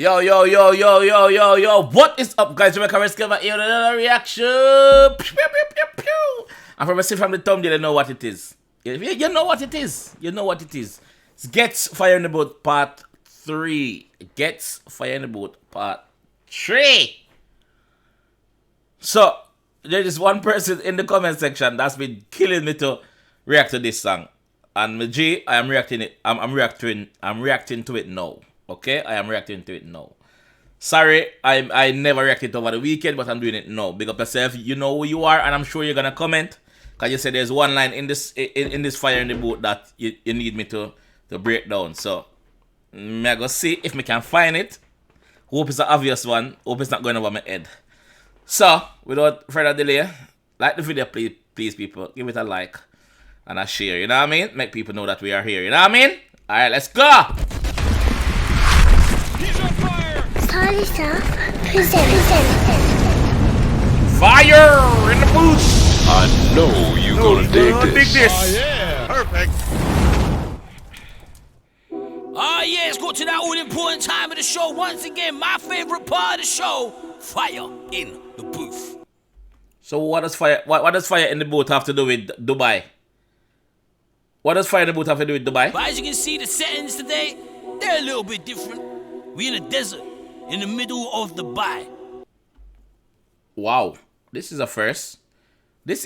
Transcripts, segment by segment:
Yo. What is up, guys? JAMAICA'S here with another reaction. Pew, pew, pew, pew. And from the thumbnail, you know what it is. You know what it is. It's Ghetts Fire in the Boat Part 3. Ghetts Fire in the Boat Part 3. So, there is one person in the comment section that's been killing me to react to this song. And G, I am reacting it. I'm reacting to it now. Okay, I am reacting to it now. Sorry, I never reacted over the weekend, but I'm doing it now. Big up yourself. You know who you are, and I'm sure you're gonna comment. Cause you said there's one line in this Fire in the Boat that you need me to break down. So I go see if I can find it. Hope it's an obvious one. Hope it's not going over my head. So without further delay, like the video, please people. Give it a like and a share. You know what I mean? Make people know that we are here. You know what I mean? All right, let's go. Fire in the booth. I know you're gonna dig this. Oh yeah, perfect. Oh yeah, let's go to that all important time of the show. Once again, my favorite part of the show, fire in the booth. So what does fire in the boat have to do with Dubai? What does fire in the boat have to do with Dubai? But as you can see, the settings today, they're a little bit different. We're in a desert, in the middle of Dubai. Wow, this is a first. Okay,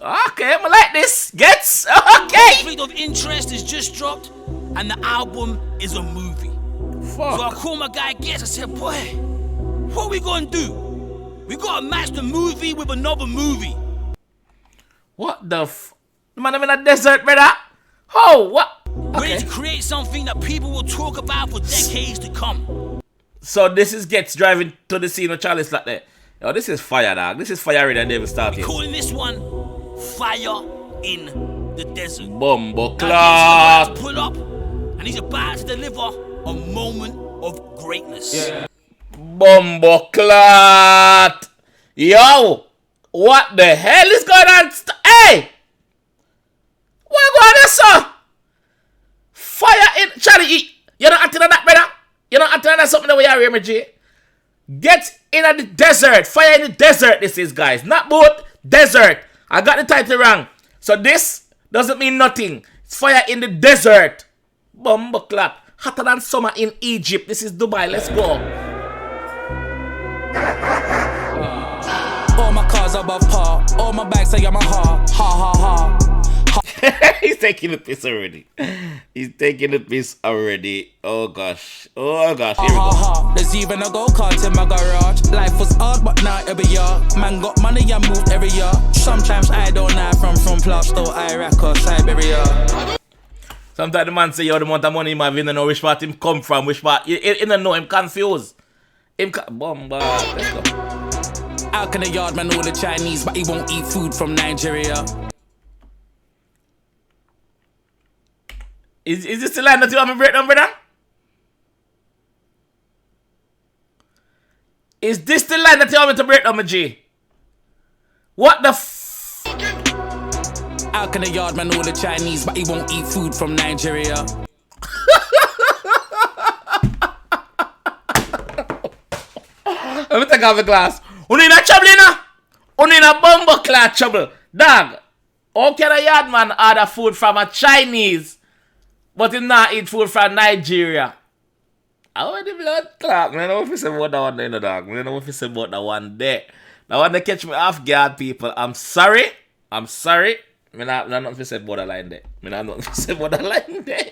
I like this. Ghetts. Okay. Conflict of Interest is just dropped, and the album is a movie. Fuck. So I called my guy Ghetts. I said, boy, what we gonna do? We gotta match the movie with another movie. What the Man, I'm in a desert, brother. Oh, what? Ready to create something that people will talk about for decades to come. So this is Ghetts driving to the scene with Charlie's like that. Yo, this is fire, dog. This is fire than they ever started. We're calling this one Fire in the Desert. Bumbo Now Ghetts is about clock. to pull up, and he's about to deliver a moment of greatness. Yeah. Bumbo clot. Yo, what the hell is going on? Hey, what going on, sir? Fire in Charlie. You're not acting on that, brother. You're not acting on that something that we are here, G. Get in the desert. Fire in the desert, this is, guys. Not boat, desert. I got the title wrong. So this doesn't mean nothing. It's fire in the desert. Bumbo clot. Hotter than summer in Egypt. This is Dubai. Let's go. All my cars above par. All my bags say I'm a ha. Ha ha ha. He's taking the piss already. Oh gosh. Here we go. There's even a go-kart in my garage. Life was hard, but now every year. Man got money and moved every year. Sometimes I don't know from Plasto, Iraq or Siberia. Sometimes the man say, yo, the amount of money man, you don't know which part him come from, which part. You don't know, him confused. Bomba. Let's go. How can a yard man know the Chinese, but he won't eat food from Nigeria? Is this the line that you want me to break down, brother? Is this the line that you want me to break down, my G? What the How can a yard man know the Chinese, but he won't eat food from Nigeria? Let me take off the glass. You need a trouble, you know? You need a bumbo clot trouble. Dog, how can a yard man order food from a Chinese, but he not eat food from Nigeria? I want the blood clot. I don't know if you say about that one there, no, dog. I don't know if you say about that one there. That one that catch me off guard, people. I'm sorry. I don't know if you say borderline there. I don't know if you say borderline there.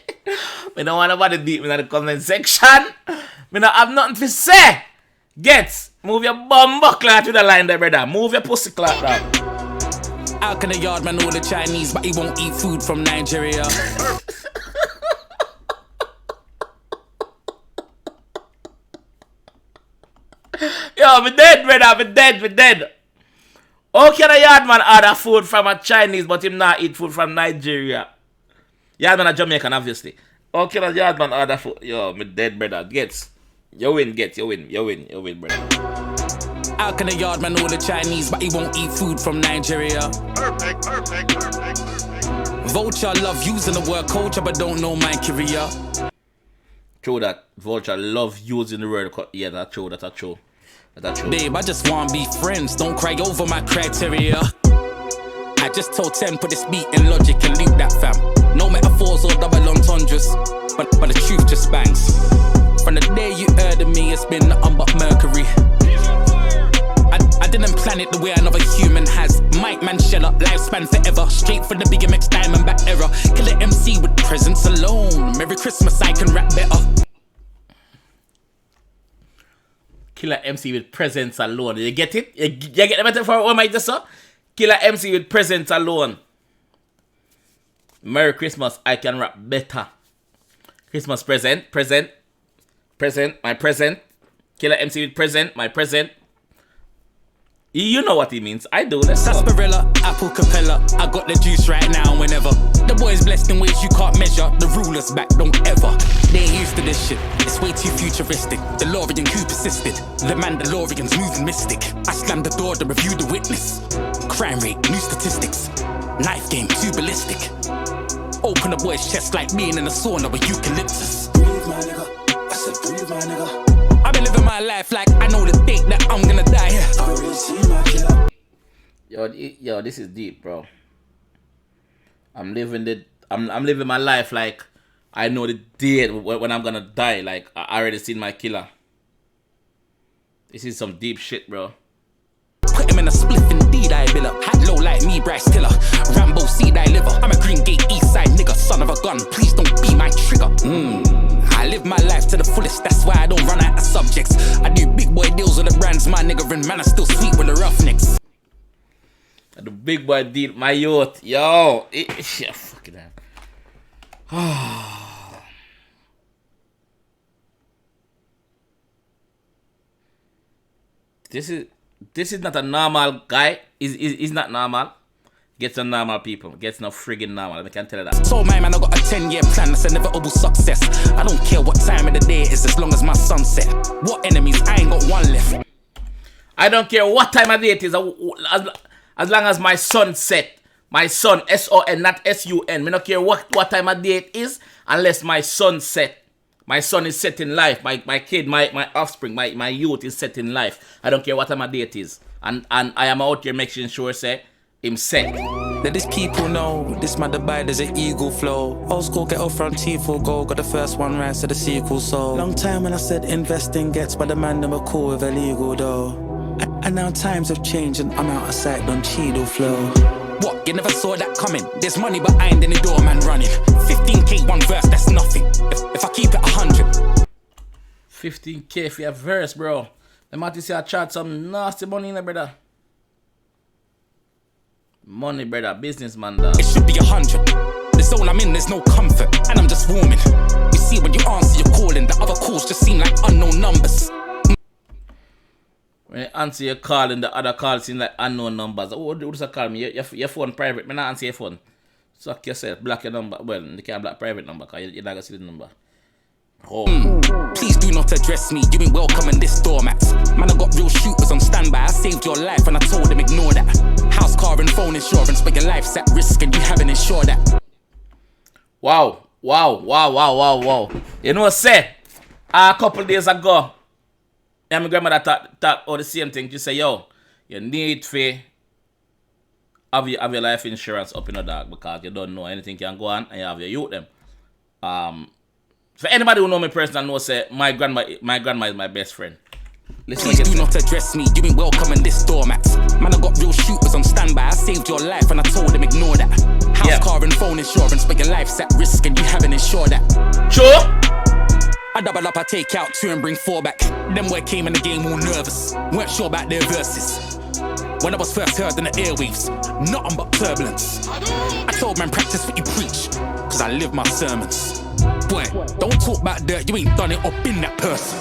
I don't want nobody beat me in the comment section. I don't have nothing to say. Ghetts, move your bumbo clot to the line there, brother. Move your pussy clot down. How can a yard man know the Chinese, but he won't eat food from Nigeria? Yo, me dead, brother. Me dead. How can a yard man order food from a Chinese, but him not eat food from Nigeria? Yard man a Jamaican, obviously. How can a yard man order food? Yo, me dead, brother. Ghetts. You win, Ghetts. You win, brother. How can a yard man know the Chinese, but he won't eat food from Nigeria? Perfect. Vulture love using the word culture, but don't know my career. True that Vulture love using the word. Yeah, that's true. That's true. That's true. Babe, I just wanna be friends. Don't cry over my criteria. I just told 10 put this beat in Logic and loop that fam. No metaphors or double entendres, but the truth just bangs. From the day you heard of me, it's been nothing but Mercury. I didn't plan it the way another human has. Mike Manchella, lifespan forever. Straight for the big MX Diamondback era. Killer MC with presence alone. Merry Christmas, I can rap better. Killer MC with presence alone. You get it? You get the metaphor? What am I just saying? Killer MC with presence alone. Merry Christmas, I can rap better. Christmas present, my present. Killer MC with present, my present. You know what he means. I do. Let's go. Sarsaparilla, apple capella. I got the juice right now and whenever. The boys blessed in ways you can't measure. The rulers back don't ever. They ain't used to this shit. It's way too futuristic. DeLorean who persisted. The Mandalorian's moving mystic. I slammed the door to review the witness. Crime rate, new statistics. Knife game, too ballistic. Open a boy's chest like being in a sauna with eucalyptus. Breathe, my nigga. I said breathe, my nigga. I've been living my life like I know the date that I'm gonna die here. I already seen my killer. Yo, this is deep, bro. I'm living my life like I know the date when I'm gonna die. Like I already seen my killer. This is some deep shit, bro. Put him in a spliff indeed, I bill up. Hat low like me, Bryce Tiller. Rambo seed, I liver. I'm a Green Gate East Side nigga, son of a gun. Please don't be my trigger. I live my life to the fullest, that's why I don't run out of subjects. I do big boy deals with the brands, my nigga, and man, I still sweet with the roughnecks. I do big boy deal, my youth. Yo, yeah, fucking hell. This is not a normal guy. He's not normal. Gets no normal people. Gets no friggin' normal. I can tell you that. So my man, I got a 10-year plan. That's inevitable success. I don't care what time of the day it is as long as my sunset. What enemies? I ain't got one left. I don't care what time of day it is. As long as my sun set. My son, S-O-N, not S-U-N. Me don't care what time of day it is unless my sun set. My son is set in life. My kid, my offspring, my youth is set in life. I don't care what time of day it is. And I am out here making sure, say, him set. Let these people know this man Dubai, there's an eagle flow. Old school get off from T4 goal, got the first one right to the sequel. So long time when I said invest in Ghetts, but the man never cool with illegal though. And now times have changed and I'm out of sight on Cheeto flow. What, you never saw that coming? There's money behind any door man running. 15k one verse, that's nothing. If I keep it 100. 15k for your verse, bro. The might say I charge some nasty money in there, brother. Money, brother, businessman, dog. It should be 100. The zone I'm in, there's no comfort, and I'm just warming. You see, when you answer your calling, the other calls just seem like unknown numbers. When you answer your call and the other calls seem like unknown numbers. What does that call me? Your phone private. Me not answer your phone. Suck yourself. Block your number. Well, you can't block private number because you're not going to see the number. Oh. Please do not address me. You ain't welcome in this doormat. Man, I got real shooters on standby. I saved your life and I told them ignore that. House, car and phone insurance, but your life's at risk and you haven't insured that. Wow. You know what I said? A couple days ago, my grandmother thought all the same thing. She said, yo, you need to have your life insurance up in the dark because you don't know anything can go on and you have your youth them. For anybody who know me personally knows say my grandma is my best friend. Please do not address me, you ain't welcome in this doormat. Man, I got real shooters on standby. I saved your life and I told them ignore that. House, car and phone insurance, but your life's at risk and you haven't insured that. Sure? I double up, I take out 2 and bring 4 back. Them boy came in the game all nervous, weren't sure about their verses. When I was first heard in the airwaves, nothing but turbulence. I told man practice what you preach, cause I live my sermons. Boy, don't talk about dirt, you ain't done it or been that person.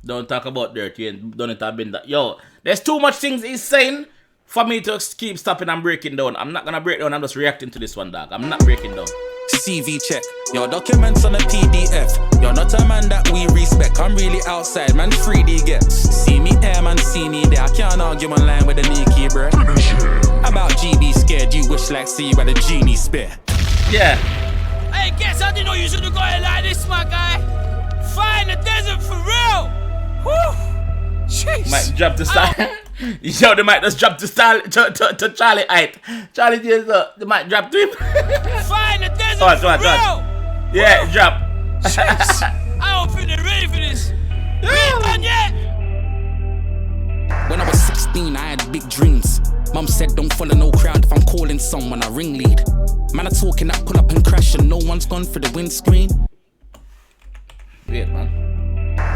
Don't talk about dirt, you ain't done it or been that. Yo, there's too much things he's saying for me to keep stopping and breaking down. I'm not gonna break down, I'm just reacting to this one, dog. I'm not breaking down. CV check, your documents on a PDF. You're not a man that we respect. I'm really outside, man, 3D Ghetts. See me here, man, see me there. I can't argue online with a Nikki, bro. About GB scared, you wish like see you by the genie spare. Yeah. Hey, Ghetts, I didn't know you should go like this, my guy. Fire in the desert for real. Whew. Jeez. Might drop the style. Yo, they might just drop the style to Charlie Height. Charlie James, they might drop to him. Fire in the desert for Watch. real. Yeah, drop. Jeez. I don't think they're ready for this. We ain't done yet. When I was 16, I had big dreams. Mum said don't follow no crowd. If I'm calling someone, I ringlead. Man, I talking that pull up and crash and no one's gone for the windscreen. Wait, man.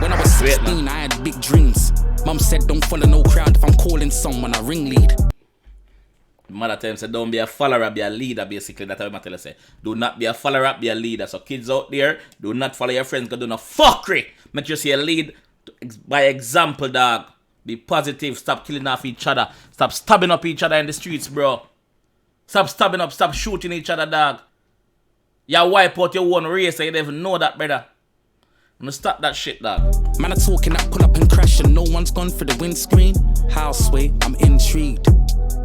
When I was 16, I had big dreams. Mum said don't follow no crowd. If I'm calling someone, I ringlead. Mother time said don't be a follower, be a leader, basically. That's what my tell say. Do not be a follower, be a leader. So kids out there, do not follow your friends, because do not fuckery. Make sure you lead by example, dog. Be positive, stop killing off each other. Stop stabbing up each other in the streets, bro. Stop stabbing up, stop shooting each other, dog. You wipe out your own race and you don't even know that, brother. I'm gonna stop that shit, dog. Man, I talking that pull up and crash and no one's gone for the windscreen. Houseway, I'm intrigued.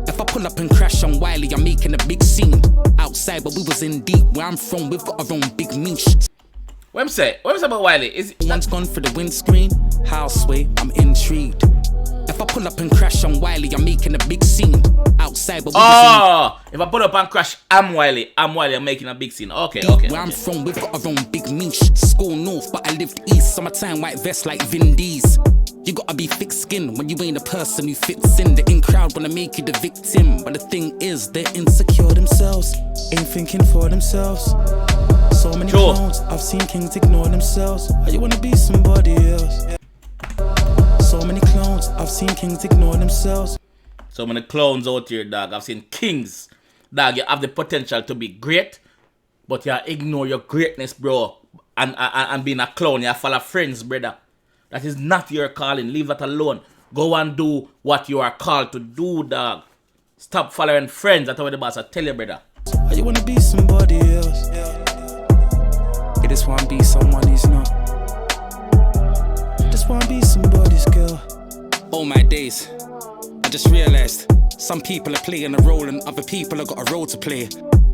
If I pull up and crash on Wiley, I'm making a big scene. Outside, but we was in deep. Where I'm from, we've got our own big niche. What I'm saying about Wiley? Is One's gone for the windscreen. Houseway, I'm intrigued. If I pull up and crash on Wiley, I'm making a big scene. Outside, but we was in. If I pull up and crash, I'm Wiley, I'm making a big scene. Okay. Where I'm from, we've got our own big niche. School north, but I lived east. Summertime, white vest like Vin D's. You gotta be thick skinned when you ain't a person who fits in. The in crowd wanna make you the victim, but the thing is, they're insecure themselves. Ain't thinking for themselves. So many clones, I've seen kings ignore themselves. Why you wanna be somebody else? So many clones, I've seen kings ignore themselves. So many clowns out here, dog. I've seen kings. Dog, you have the potential to be great, but you ignore your greatness, bro. And being a clown, you follow friends, brother. That is not your calling. Leave that alone. Go and do what you are called to do, dog. Stop following friends. That's what the boss I tell you, brother. Why you wanna be somebody else? You just wanna be someone he's not. Just wanna be somebody's girl. Oh my days, I just realized some people are playing a role and other people have got a role to play.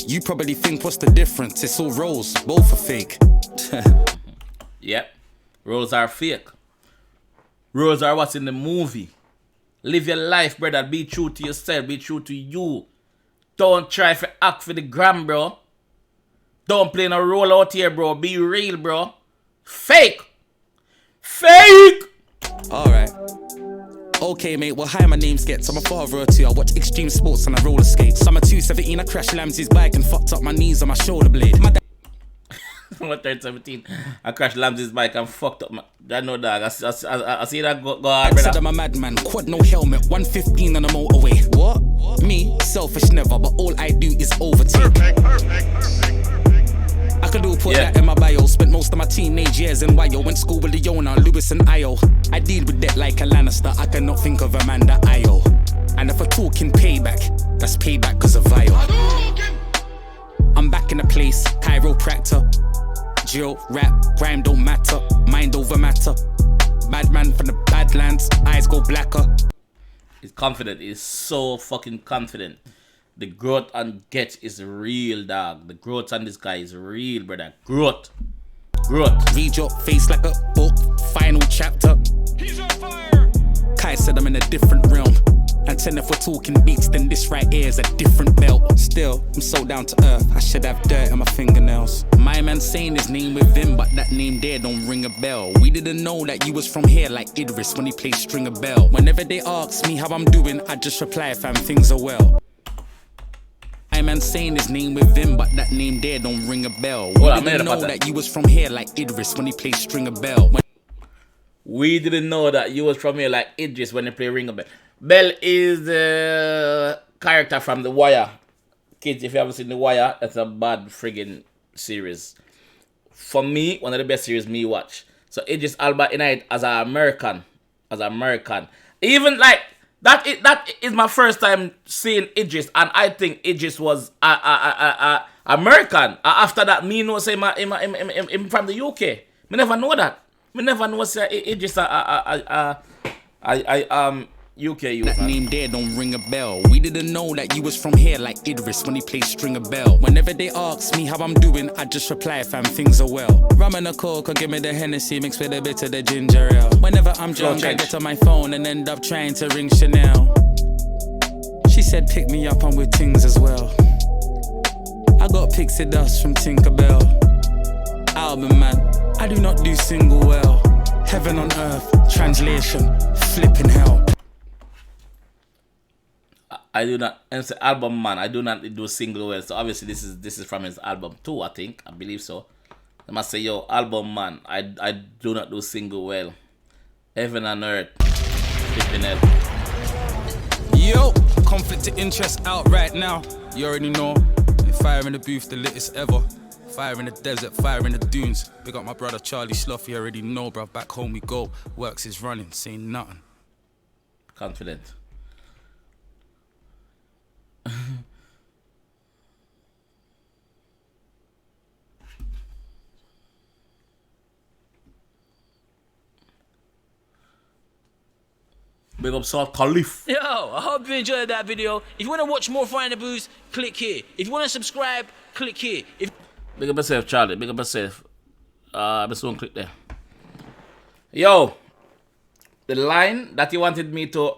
You probably think what's the difference? It's all roles, both are fake. Yep, roles are fake. Roles are what's in the movie. Live your life, brother. Be true to yourself. Be true to you. Don't try to act for the gram, bro. Don't play no role out here, bro. Be real, bro. Fake. Alright. Okay, mate. Well, hi, my name's Ghetts. I'm a father or two. I watch extreme sports and I roller skate. Summer 217, I crashed Lamsey's bike and fucked up my knees on my shoulder blade. What 17? I crashed Lamsey's bike and fucked up my. I know, dog. I see that go hard, brother. Said I'm a madman, quad no helmet, 115 on the motorway. What? Me? Selfish never, but all I do is overtake. Perfect. I could all put that in my bio. Spent most of my teenage years in Wyo. Went school with Leona, Lewis and Io. I deal with debt like a Lannister. I cannot think of Amanda Io. And if we're talking payback, that's payback cause of Vio. I'm back in the place, chiropractor. Jill, rap, grime don't matter, mind over matter. Bad man from the Badlands, eyes go blacker. He's confident, he's so fucking confident. The growth on Ghetts is real, dog. The growth on this guy is real, brother. Growth. Read your face like a book, final chapter. He's on fire. Kai said I'm in a different realm. And then if we're talking beats, then this right here is a different belt. Still, I'm so down to earth, I should have dirt on my fingernails. My man saying his name with him, but that name there don't ring a bell. We didn't know that you was from here like Idris when he played Stringer Bell. Whenever they ask me how I'm doing, I just reply, fam, things are well. My man saying his name with him, but that name there don't ring a bell. We didn't know that you was from here like Idris when he played Stringer Bell. We didn't know that you was from here like Idris when he played Ring a Bell. Bell is the character from The Wire. Kids, if you haven't seen The Wire, that's a bad friggin' series. For me, one of the best series me watch. So Idris Elba in it as an American. Even like, that is my first time seeing Idris, and I think Idris was American. After that, me know say him from the UK. Me never know that. Me never know say Idris UK youth, That man. name there don't ring a bell. We didn't know that you was from here like Idris when he played Stringer Bell. Whenever they ask me how I'm doing, I just reply, fam, things are well. Rum and a coke, or give me the Hennessy mixed with a bit of the ginger ale. Whenever I'm drunk, I get on my phone and end up trying to ring Chanel. She said pick me up, I'm with things as well. I got pixie dust from Tinkerbell. Album man, I do not do single well. Heaven on earth, translation, flipping hell. I do not, and it's the album man. I do not do single well. So obviously this is from his album 2, I think. I believe so. I must say, yo, album man. I do not do single well. Heaven and earth, flipping hell. Yo, conflict of interest out right now. You already know. Fire in the booth, the latest ever. Fire in the desert, fire in the dunes. Big up my brother Charlie Slough, you already know, bruv. Back home we go. Works is running, saying nothing. Confident. Big up Salt Khalif. Yo, I hope you enjoyed that video. If you want to watch more Fire in the Booth, click here. If you want to subscribe, click here. Big up yourself, Charlie. Big up yourself. Just one click there. Yo, the line that you wanted me to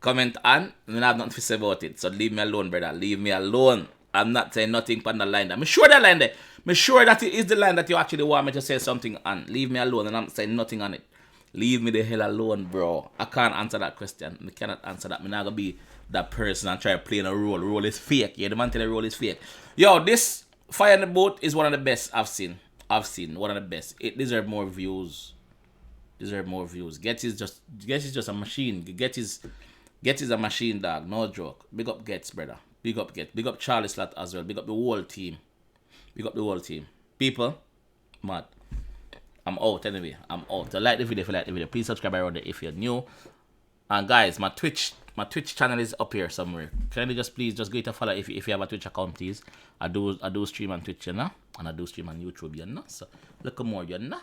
comment on, and I have nothing to say about it. So leave me alone, brother. Leave me alone. I'm not saying nothing on the line there. I'm sure that line there. I'm sure that it is the line that you actually want me to say something on. Leave me alone, and I'm saying nothing on it. Leave me the hell alone, bro. I can't answer that question. I cannot answer that. I'm not gonna be that person and try to play in a role. Role is fake. Yeah, the man tell the role is fake. Yo, this Fire in the Boat is one of the best I've seen. One of the best. It deserves more views. Ghetts is just a machine. Ghetts is a machine, dog. No joke. Big up Ghetts, brother. Big up Ghetts. Big up Charlie Slot as well. Big up the whole team. People, mad. I'm out anyway. I'm out. So like the video if you like the video. Please subscribe around there if you're new. And guys, my Twitch channel is up here somewhere. Can you please go hit a follow if you have a Twitch account, please. I do stream on Twitch, you know? And I do stream on YouTube, you know? So look more, you know?